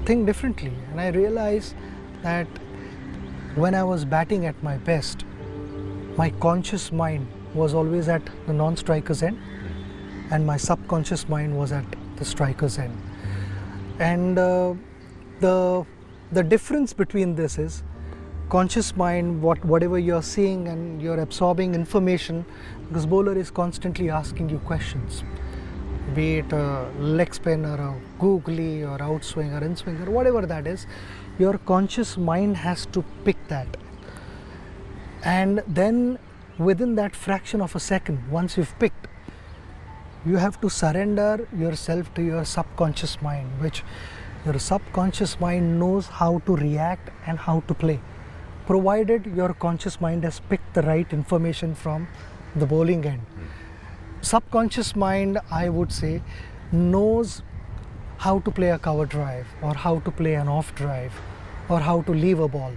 think differently, and I realized that when I was batting at my best, my conscious mind was always at the non-striker's end, and my subconscious mind was at the striker's end. And the difference between this is conscious mind, whatever you're seeing and you're absorbing information, because bowler is constantly asking you questions, be it a leg spin or a googly or outswing or inswing or whatever that is, your conscious mind has to pick that. And then within that fraction of a second, once you've picked, you have to surrender yourself to your subconscious mind, which your subconscious mind knows how to react and how to play, provided your conscious mind has picked the right information from the bowling end. Subconscious mind, I would say, knows how to play a cover drive or how to play an off drive or how to leave a ball.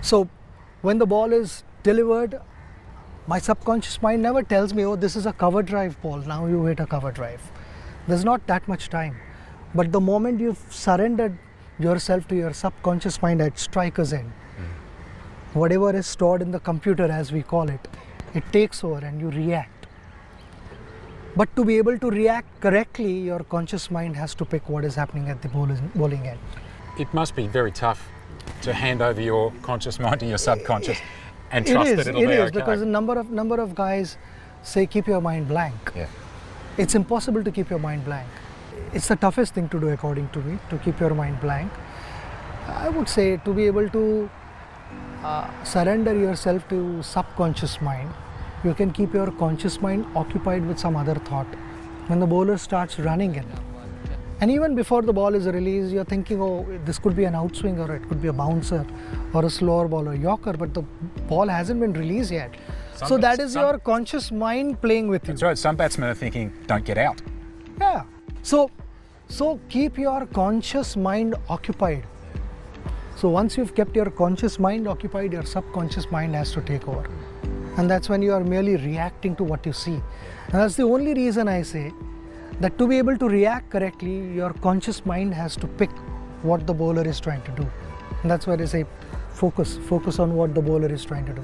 So when the ball is delivered, my subconscious mind never tells me, oh, this is a cover drive ball, now you hit a cover drive. There's not that much time. But the moment you've surrendered yourself to your subconscious mind at striker's end, whatever is stored in the computer, as we call it, it takes over and you react. But to be able to react correctly, your conscious mind has to pick what is happening at the bowling end. It must be very tough to hand over your conscious mind to your subconscious and trust that it'll be okay. It is, because a number of guys say keep your mind blank. Yeah. It's impossible to keep your mind blank. It's the toughest thing to do, according to me, to keep your mind blank. I would say to be able to surrender yourself to subconscious mind, you can keep your conscious mind occupied with some other thought. When the bowler starts running in, and even before the ball is released, you're thinking, oh, this could be an outswing or it could be a bouncer or a slower ball or a yorker, but the ball hasn't been released yet. So that is your conscious mind playing with you. That's right. Some batsmen are thinking, don't get out. Yeah. So keep your conscious mind occupied. So once you've kept your conscious mind occupied, your subconscious mind has to take over. And that's when you are merely reacting to what you see. And that's the only reason I say that to be able to react correctly, your conscious mind has to pick what the bowler is trying to do. And that's why I say focus on what the bowler is trying to do.